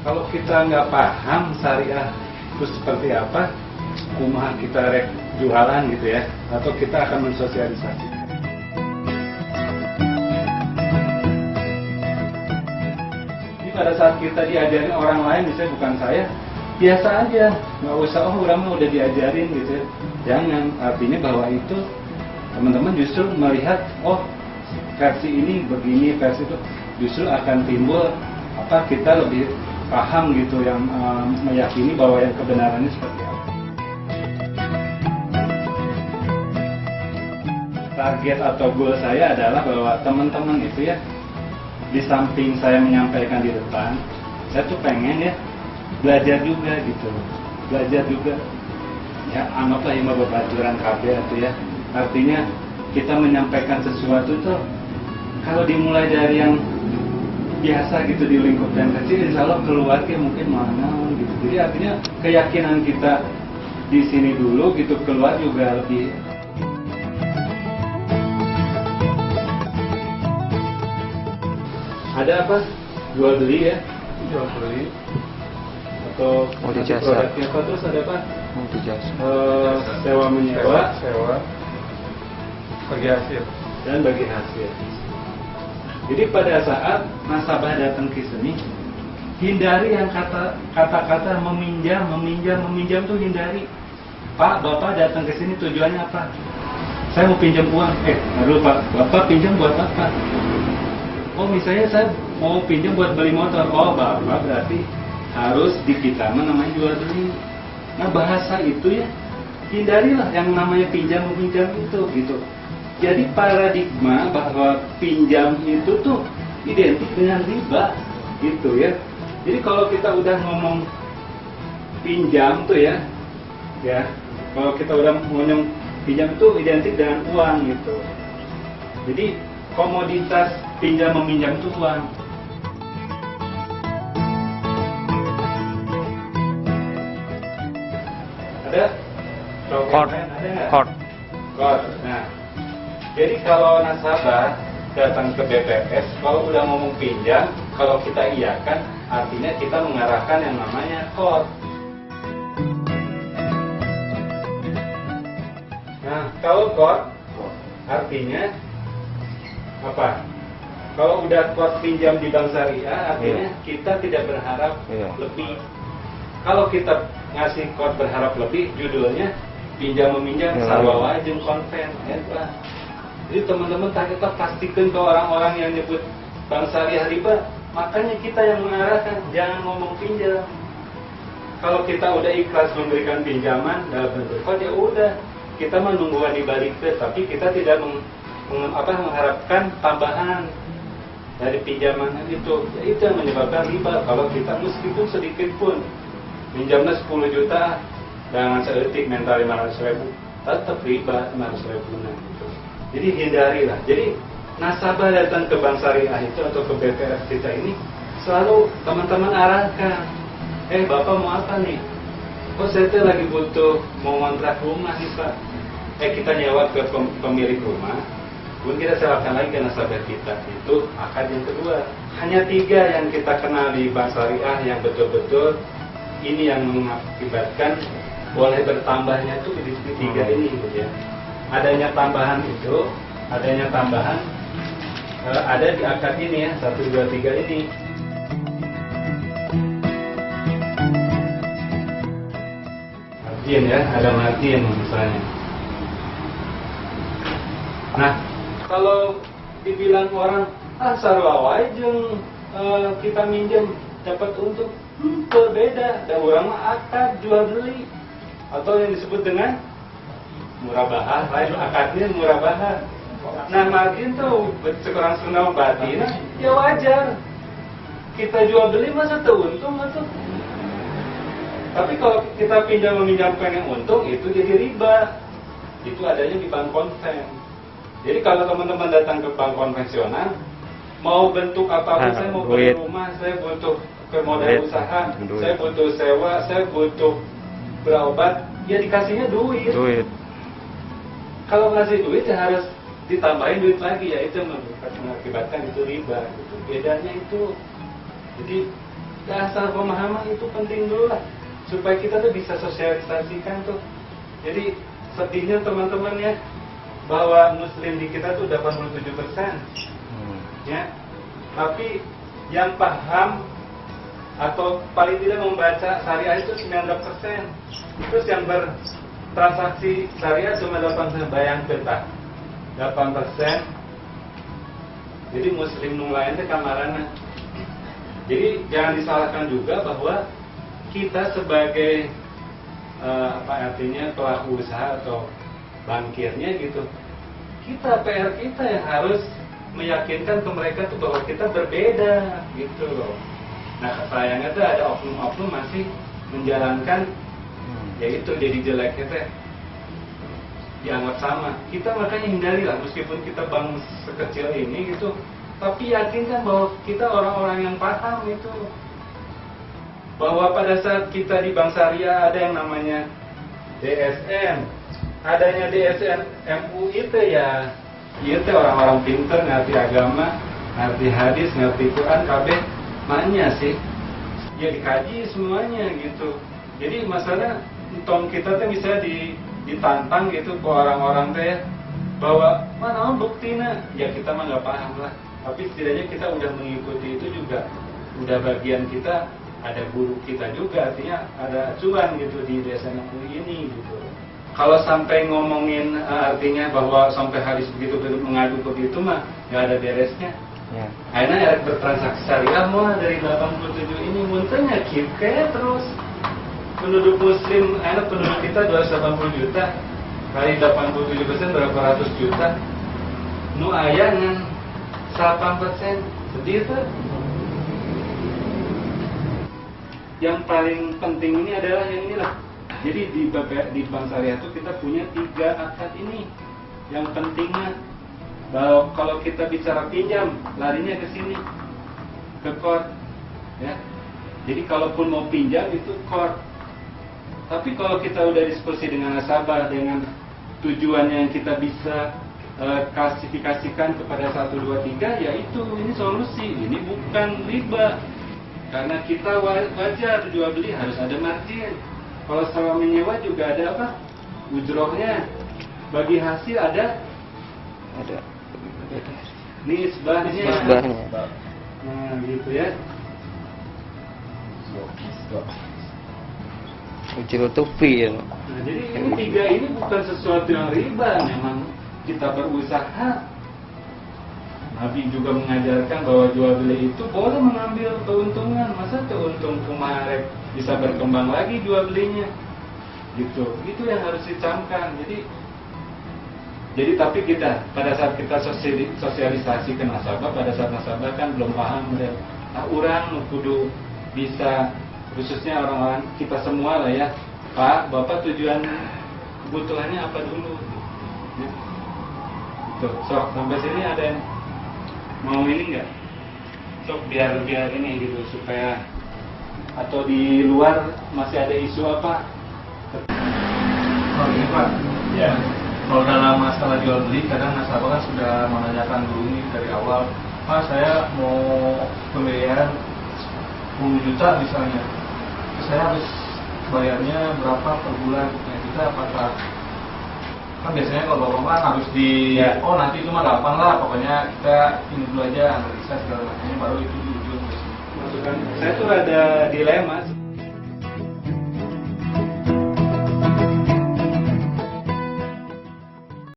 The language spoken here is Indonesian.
Kalau kita nggak paham syariah itu seperti apa, kumaha kita rek jualan gitu ya, atau kita akan mensosialisasi. Ini pada saat kita diajarin orang lain, misalnya bukan saya, biasa aja, nggak usah orang mah udah diajarin gitu ya. Jangan, artinya bahwa itu teman-teman justru melihat, oh versi ini begini, versi itu justru akan timbul kita lebih paham gitu, yang meyakini bahwa yang kebenarannya seperti apa. Target atau goal saya adalah bahwa teman-teman itu ya, di samping saya menyampaikan di depan, saya tuh pengen ya belajar juga gitu, belajar juga ya, anggaplah yang babaturan KB itu ya. Artinya kita menyampaikan sesuatu itu kalau dimulai dari yang biasa gitu di lingkup yang kecil, insya Allah keluarga mungkin mana gitu. Jadi artinya keyakinan kita di sini dulu gitu, keluar juga lebih. Ada apa? Jual beli ya? Jual beli atau produknya apa, terus ada apa? Sewa menyewa, bagi hasil dan bagi hasil. Jadi pada saat nasabah datang ke sini, hindari yang kata-kata meminjam tuh hindari. Pak, Bapak datang ke sini tujuannya apa? Saya mau pinjam uang. Lalu Pak, Bapak pinjam buat apa? Oh, misalnya saya mau pinjam buat beli motor. Oh, Bapak berarti harus di kita namanya jual beli. Nah, bahasa itu ya, hindarilah yang namanya pinjam meminjam itu gitu. Jadi paradigma bahwa pinjam itu tuh identik dengan riba gitu ya. Jadi kalau kita udah ngomong pinjam tuh ya, kalau kita udah ngomong pinjam itu identik dengan uang gitu. Jadi komoditas pinjam meminjam itu uang. Ada? Kord. Nah, jadi kalau nasabah datang ke BPS, kalau udah ngomong pinjam, kalau kita iyakan, artinya kita mengarahkan yang namanya kord. Nah, kalau kord, artinya apa? Kalau udah kord pinjam di bank syariah, artinya kita tidak berharap lebih. Kalau kita ngasih kord berharap lebih, judulnya pinjam meminjam sarwa wajib konven, ya Pak. Jadi teman-teman kita pastikan ke orang-orang yang nyebut bank syariah riba, makanya kita yang mengarahkan, jangan ngomong pinjam. Kalau kita udah ikhlas memberikan pinjaman dalam bentuk kode, ya udah, kita menungguan dibalikkan, tapi kita tidak mengharapkan tambahan dari pinjaman itu. Ya, itu yang menyebabkan riba. Kalau kita meskipun sedikit pun, pinjamnya 10 juta, dengan seetik mental 500.000, tetap riba 500.000 gitu. Jadi hindarilah. Jadi nasabah datang ke bank syariah itu atau ke BPS kita ini selalu teman-teman arahkan. Bapak mau apa nih? Oh, saya tuh lagi butuh mau ngontrak rumah nih Pak. Kita nyewa ke pemilik rumah. Kemudian kita serahkan lagi ke nasabah kita. Itu akad yang kedua. Hanya 3 yang kita kenal di bank syariah yang betul-betul ini yang mengakibatkan boleh bertambahnya itu di 3 ini gitu ya. Adanya tambahan itu, ada di akad ini ya, 1, 2, 3 ini. Margin ya, ada margin misalnya. Nah, kalau dibilang orang, sarwa wajeng kita minjem dapat untung, berbeda. Dan orang akad jual beli atau yang disebut dengan murabahah, lain akadnya murabahah. Nah, margin tuh sekurang senang batin, ya wajar. Kita jual beli masa tuh untung atau? Tapi kalau kita pinjam meminjamkan yang untung, itu jadi riba. Itu adanya di bank konven. Jadi kalau teman-teman datang ke bank konvensional, mau bentuk apapun, saya mau beli rumah, saya butuh ke modal usaha, saya butuh sewa, saya butuh berobat, ya dikasihnya duit. Kalau ngasih duit ya harus ditambahin duit lagi, ya itu mengakibatkan itu riba gitu. Bedanya itu. Jadi dasar pemahaman itu penting dulu lah, supaya kita tuh bisa sosialisasikan tuh. Jadi sedihnya teman-teman ya, bahwa muslim di kita tuh 87%, ya, tapi yang paham atau paling tidak membaca syariah itu 19%. Terus yang bertransaksi syariah cuma 8%. Bayangkan tak, 8%. Jadi muslim nulayan itu kamarana. Jadi jangan disalahkan juga bahwa kita sebagai apa artinya pelaku usaha atau bankirnya gitu, kita PR kita yang harus meyakinkan ke mereka tuh bahwa kita berbeda gitu loh. Nah sayangnya tuh ada oknum-oknum masih menjalankan yaitu jadi jeleknya teh dianggap sama. Kita makanya hindari lah, meskipun kita bank sekecil ini gitu, tapi yakinkan bahwa kita orang-orang yang paham itu, bahwa pada saat kita di Bank Syariah ada yang namanya DSN, adanya DSN MUI itu ya itu orang-orang pinter, ngerti agama, ngerti hadis, ngerti Quran, kabeh maknya sih ya dikaji semuanya gitu. Jadi masalah tom kita tuh bisa ditantang gitu ke orang-orang teh bahwa mana buktinya, ya kita mah nggak paham lah, tapi setidaknya kita udah mengikuti itu juga, udah bagian kita, ada guru kita juga, artinya ada acuan gitu di desa ini gitu. Kalau sampai ngomongin artinya bahwa sampai hadis begitu mengadu begitu mah nggak ada beresnya. Ya. Akhirnya Erik bertransaksi syariah mulai dari 87 ini muntahnya kayak terus penduduk muslim, penduduk kita 280 juta kali 87% berapa ratus juta, nu aya ngan 8%, sedih tuh. Yang paling penting ini adalah yang inilah. Jadi di Bank Syariah itu kita punya 3 akad ini. Yang pentingnya bahwa kalau kita bicara pinjam, larinya ke sini, ke core, ya. Jadi kalaupun mau pinjam itu core. Tapi kalau kita udah diskusi dengan nasabah dengan tujuannya yang kita bisa klasifikasikan kepada 1, 2, 3, ya itu ini solusi, ini bukan riba. Karena kita wajar jual beli harus ada margin. Kalau sewa menyewa juga ada apa? Ujrohnya. Bagi hasil ada nisbahnya. Nah, gitu ya. Ujroh tuh fee. Nah, jadi ini 3 ini bukan sesuatu yang riba, memang kita berusaha. Nabi juga mengajarkan bahwa jual beli itu boleh mengambil keuntungan. Masa keuntung kemarin bisa berkembang lagi jual belinya, gitu. Itu yang harus dicamkan. Jadi tapi kita pada saat kita sosialisasi ke nasabah, pada saat nasabah kan belum paham dan orang kudu bisa, khususnya orang-orang kita semua lah ya, Pak, Bapak tujuan kebutuhannya apa dulu? Tuh, sok sampai sini ada yang mau ini nggak? Sok biar ini gitu supaya, atau di luar masih ada isu apa? Oh ini Pak. Ya. Kalau dalam masalah jual beli, kadang nasabah kan sudah menanyakan dulu nih dari awal, Pak saya mau pembelian 10 juta misalnya, saya harus bayarnya berapa per bulan? Nah, kita apakah kan biasanya kalau bapak harus oh nanti cuma 8 lah, pokoknya kita ini dulu aja analisa segala macamnya baru itu di ujung. Saya tuh ada dilema.